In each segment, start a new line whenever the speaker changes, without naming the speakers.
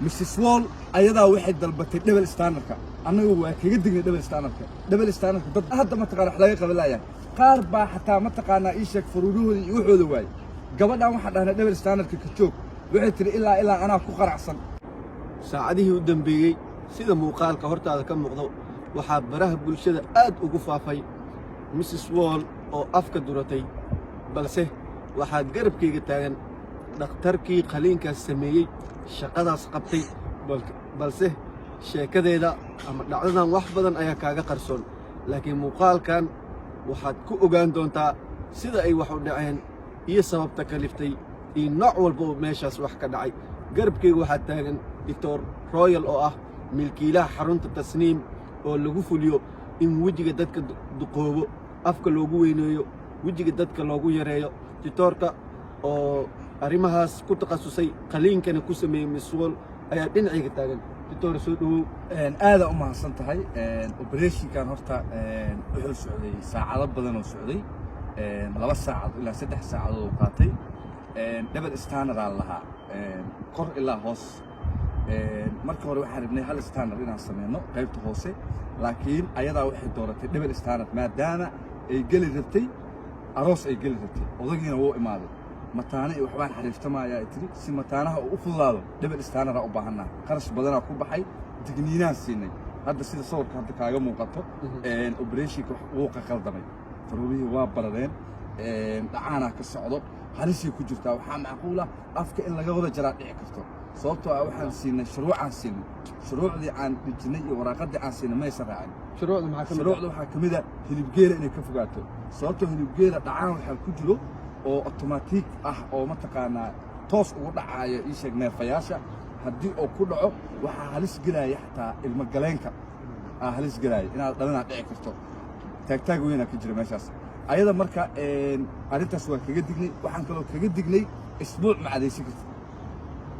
Mrs. Wall ayadaa waxay dalbatay double standardka anagu waa kaga dignay double standardka dad hadda ma taqaan wax laga qabanaya qaar baa xataa ma taqaana ii sheeg furuuruhooda iyo waxooda waay gabadhan waxa dhahnay double standardka ka joog waxay tiri ilaa anaa ku qaracsan
saacadihii u dambeeyay sida muuqaalka hortaada ka muuqdo waxaa baraha bulshada aad ugu faafay Mrs. Wall oo afka duratay balse waxaa garabkayga taagan dhakhtarkii qaliinkaas sameeyey shaqadaas qabtay balse sheekadeeda ama dhacdadan wax badan ayaa kaaga qarsoon laakiin muuqaalkan waxaad ku ogaan doontaa sida ay wax u dhaceen iyo sababta kaliftay iyo nooc walba oo meeshaas wax ka dhacay garabkayga waxaa taagan Dr. Royal oo ah milkiilaha xarunta Tasniim oo lagu fuliyo in wejiga dadka duqoobo afka loogu weyneeyo wejiga dadka loogu yareeyo doctorka oo arrimahaas ku takhasusay qaliinkana ku sameeyay Mrs. Wall ayaa dhinacayga taagan doctor soo dhawow
aada u mahadsan tahay operationkan horta wuxuu socday saacado badan oo socday 2 saacadood ilaa 3 saacadood oo qaatay double standard aan lahaa kor ilaa hoos marka hore waxaan rabnay hal standard inaan sameeyno qaybta hoose laakiin ayadaa waxay dooratay double standard maadaama ay geli rabtay aroos ay geli rabtay odagiina wuu imaaday mataana iyo waxbaan xariiftamaaya ay tiri si mataanaha u fududaado double standard u baahanaa qarash badanaa ku baxay digniinaan siinay hadda sida sawirka hadda kaaga muuqato operationka wuu qaldamay faruurihii waa baradeen dhacaana ka socdo halisii ku jirtaa waxaa macquul ah afka in laga wada jaraa dhici karto sababtoo ah waxaan siinay shuruucdii aan dhijinay iyo waraaqadii aan siinay ma aysan raacin shuruucda waxaa ka mid ah hilibgeela inay ka fogaato sababtoo hilibgeela dhacaan waxaa ku jiro oo automatic ah oo ma taqaanaa toos ugu dhacaaya ii sheeg neerfayaasha haddii oo ku dhaco waxaa halis gelaya xataa ilmo galeenka halis gelaya inaad dhalinaad dhici karto taagtaag weynaa ka jira meeshaas ayada marka arrintaas waa kaga dignay waxaan kaloo kaga dignay isbuuc ma cadaysan kartid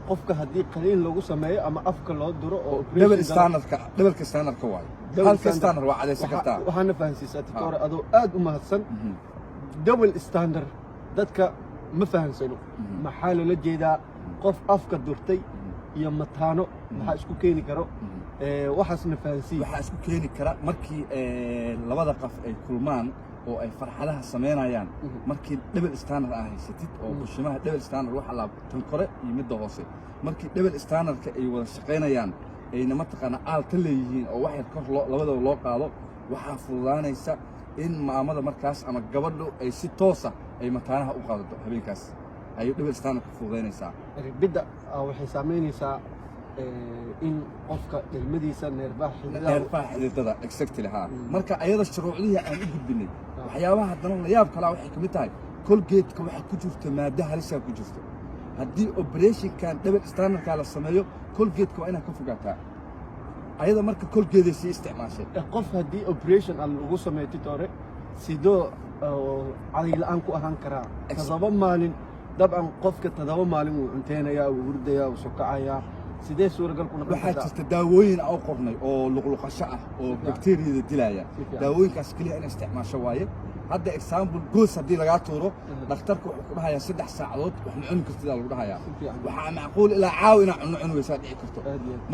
qofka haddii qaliin lagu sameeyo ama afka loo duro oo
double standardka waayo halka standard waa cadaysan kartaa
waxaana fahansiisaa doctor adoo aad u mahadsan double standard dadka ma fahansano maxaa loola jeedaa qof afka durtay iyo mataano maxaa isku keeni karo waxaasna fahansiin
waxaa isku keeni kara markii labada qaf ay kulmaan oo ay farxadaha sameynayaan markii double standard ah haysatid oo bushimaha double standard waxa la tan kore iyo midda hoose markii double standardka ay wada shaqeynayaan ayna ma taqaana aalta leeyihiin oo wax yar kor labadaba loo qaado waxaa fududaanaysa in maamada markaas ama gabadhu ay si toos ah ay mataanaha u qaadato habeenkaas ayay double standard ku fududaynaysaa
bidda waxay saameynaysaa in qofka ilmadiisa neerfaha
xididada exactly ha marka ayada shuruucdii aan u gudbinay waxyaabaha haddana la yaab kala waxay kamid tahay Colgate-ka waxa ku jirta maada halisa ku jirta haddii operationkan double standardka la sameeyo Colgate-ka waa inaad ka fogaataa ayada marka Colgate si isticmaashay
qof haddii operation aan lagu sameeyo titore sidoo caadi la'aan ku ahaan karaa tadaba maalin dabcan qofka tadaba maalin uu cunteynaya uu hurdaya uu sokacaya sidee suuragal ku noqon
waxaa jirta daawooyin aan qornay oo luqluqasho ah oo bakteeriyada dilaya daawooyinkaas kaliya in isticmaasho waaye hadda example goos haddii lagaa tuuro dhakhtarku wuxuu ku dhahayaa 3 saacadood wax ma cuni kartid lagu dhahayaa waxaa macquul ilaa caaw inaa cuni weysaa dhici karto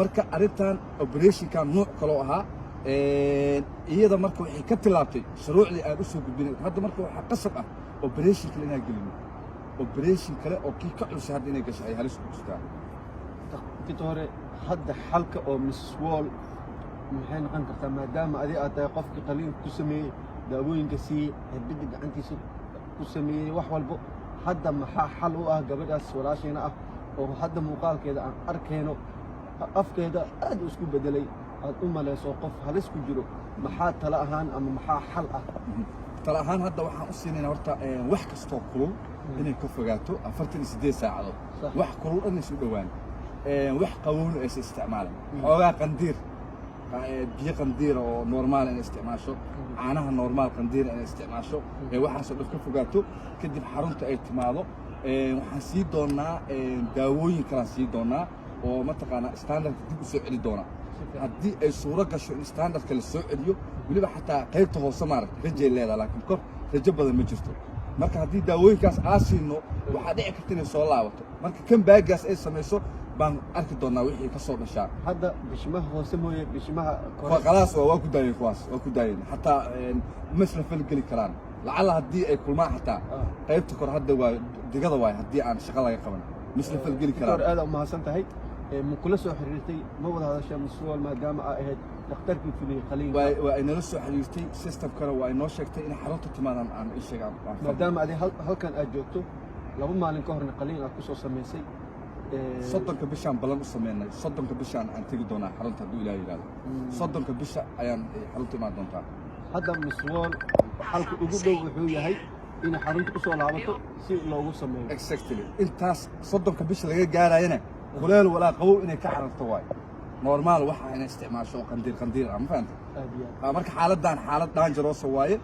marka arrintan operationkan nooc kaloo ahaa iyada marka waxay ka tilaabtay shuruucdii aan u soo gudbinay hadda marka waxaa qasab ah operation kale inaan gelino operation kale oo kii ka cusub hadda inay gasho ay halis ku jirtaa
doctor hadda xalka oo Mrs. Wall maxay noqon kartaa maadaama adiga aad tahay qofkii qaliin ku sameeyay daawooyinka si bidda gacantiisa ku sameeyay wax walba hadda maxaa xal u ah gabadhaas walaashayna ah oo hadda muuqaalkeeda aan arkayno afkeeda aad isku bedelay aad u maleyso qof halis ku jiro maxaa tala ahaan ama maxaa xal ah
tala ahaan hadda waxaan u siinaynaa horta wax kastoo kulul inay ka fogaato 48 saacadood wax kulul in isu dhawaan wax qawoon ay isticmaalaan xoogaa qandiir biyo qandiir oo normal in isticmaasho caanaha normal qandiir in isticmaasho waxaas oo ka fogaato kadib xarunta ay timaado waxaan sii doonaa daawooyin kala sii doonaa oo ma taqaana standard dib u soo celi doona haddii ay suuro gasho in standardka la soo celiyo weliba xataa qaybta hoose maaragtay rajay leedahay laakiin kor rajo badan ma jirto marka haddii daawooyinkaas aasiino waxaa dhici karta inay soo laabato marka kan baagaas ay samayso baan arki doonaa wixii ka soo dhashaa
hadda bishimaha hoose mooye bishimaha
khalaas waa ku daayeen kuwaas waa ku daayeen xataa masla fal geli karaan lacala haddii ay kulmaan xataa qaybta kor hadda waa digada waay haddii aan shaqo laga qaban masla fal geli karaan
aad u mahadsan tahay ma kula soo xiriirtay ma wada hadashaa masuul maadaama ay ahayd dhakhtarkii fuliyey qaliin
waa ay nala soo xiriirtay systemkana waa ay noo sheegtay in xarunta timaadaan aan ii sheegaan
maadaama aad halkan aad joogto 2 maalin ka horna qaliin aad ku soo samaysay
soddonka bishaan balan u sameynay soddonka bishaan aan tegi doonaa xarunta hadduu ilaahay yidhaahdo soddonka bisha ayaan xarunta imaan doontaa
hadda miswool xalka ugu dhow wuxuu yahay inay xarunta ku soo laabato si loogu sameeyo
exactly intaas soddonka bisha laga gaarayana kuleel walaa qabow inay ka xarunto waay normaal waxa inay isticmaasho qandiir ma fahanta marka xaaladdan xaalad dangerous waaye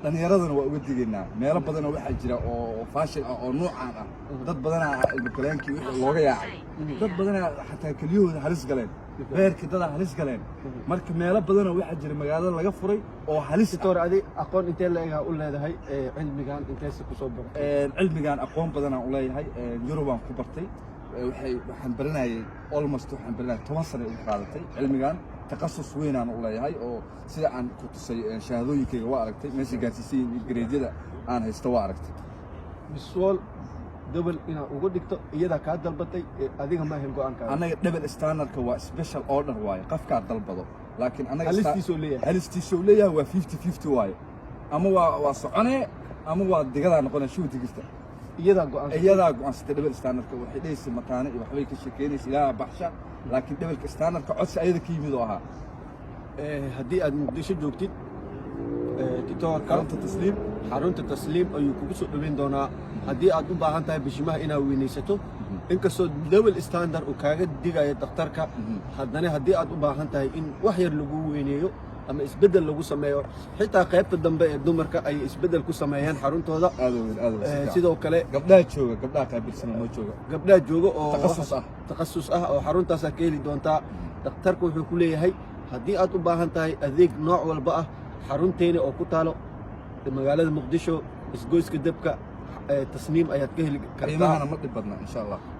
dhalinyaradana waa uga digaynaa meelo badanoo waxaa jira oo faashil ah oo nuucaan ah dad badanaa ilmagaleenkii wixii looga yaacay dad badanaa xataa kelyahooda halis galeen beerkii dadaa halis galeen marka meelo badanoo waxaa jira magaalada laga furay oo halis
doctor adi aqoon intee leeyahay u leedahay cilmigan inteesa ku soo baray
cilmigan aqoon badanaan u leeyahay Yurubaan ku bartay waxaan baranayay almost waxaan baranayay 10 sano ugu qaadatay cilmigan تخصص وين أنا والله هاي أو سيدا عن كنت شهادوي كي واركت ماشي قاسيين جريدية أنا هستوى عرفت
بالسؤال دبل إنا وقول دكتور يدا كاد دلبتي أديها ما هم قان كان
أنا دبل استانر كوا سبيشال أوردر واي قف كاد دلبضو لكن أنا
هل
استيسولية هو 50-50 واي أما وصعنة أما ودقيقة نقول شو تقصد يدا قان دبل استانر كوا حديث مكانه يبحوي كشكيني سلا بحشة لكن دبل استانر كعدس أيضا كيمي دوها
هدي أد مقدسة جوكتي دكتور حرونت التسليم أو يكوكسو دوين دونا هدي أد باهان تاي بشماه إنا وينيستو إنك سو دبل استاندر وكاغد ديغا يدكتركا هداني هدي أد باهان تاي إن وحير لغو وينيو أما إسبدل لغو سمايو حتى قيبت الدنباء الدمركا أي إسبدل كو سمايان حرونتو هذا سيدو كالي
قبلها تشوغا قبلها قابل سنة مو تشوغا
قبلها جوغا تخصص أو حرونتا ساكيلي دونتا دكتركو وحو كولي هاي هدي أد باهان تاي أذيك نوع والبقى حرونتيني أو كتالو مقالة مقدشو إسقويس كدبكا تصميم أيات كهلي
كريمها أنا مطلب بدنا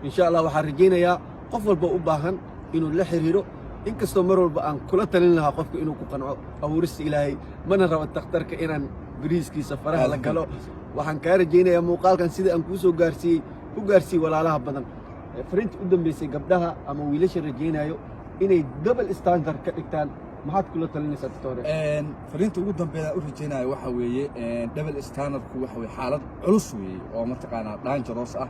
إن شاء الله
وحرجينا يا قفل بقى باهن إنه لحريرو إن كستو مرول بقى كل تلين لها قفك إنه كقنعو أو رس إلهي من الرو التختار كإيران بريسكي سفرها لقالو وحن كارجينا يا موقال كان سيدا أنكوسو جارسي ولا لها بدن فرنت قدام بيسي قبلها أما ويلش رجينا يو إنه دبل استاندر كإكتان maxaad kula talinaysaa doctor
fariinta ugu dambeeyay u rajeenayo waxa weeye double standard ku waxa weeye xaalad culus weeye oo martaqaana dangerous ah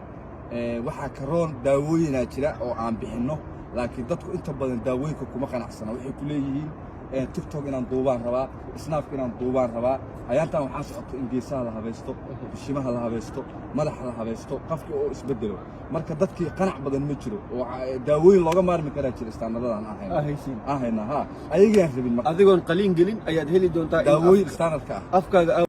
waxa karoon daawooyina jira oo aan bixino laakiin dadku inta badan daawooyinka kuma qanacsana waxay ku leeyihiin TikTok inaan duubaan rabaa Snap inaan duubaan rabaa ayaantan waxaa socoto in geesaha la habaysto bishimaha la habaysto madaxa la habaysto qofkii oo isbedelo marka dadkii qanac badan ma jiro oo daawooyin looga maarmi karaa jira standardadan ahayna ha ayagaan rabin
adigoon qaliin gelin ayaad heli doontaa
daawooyin standardka
afkaaga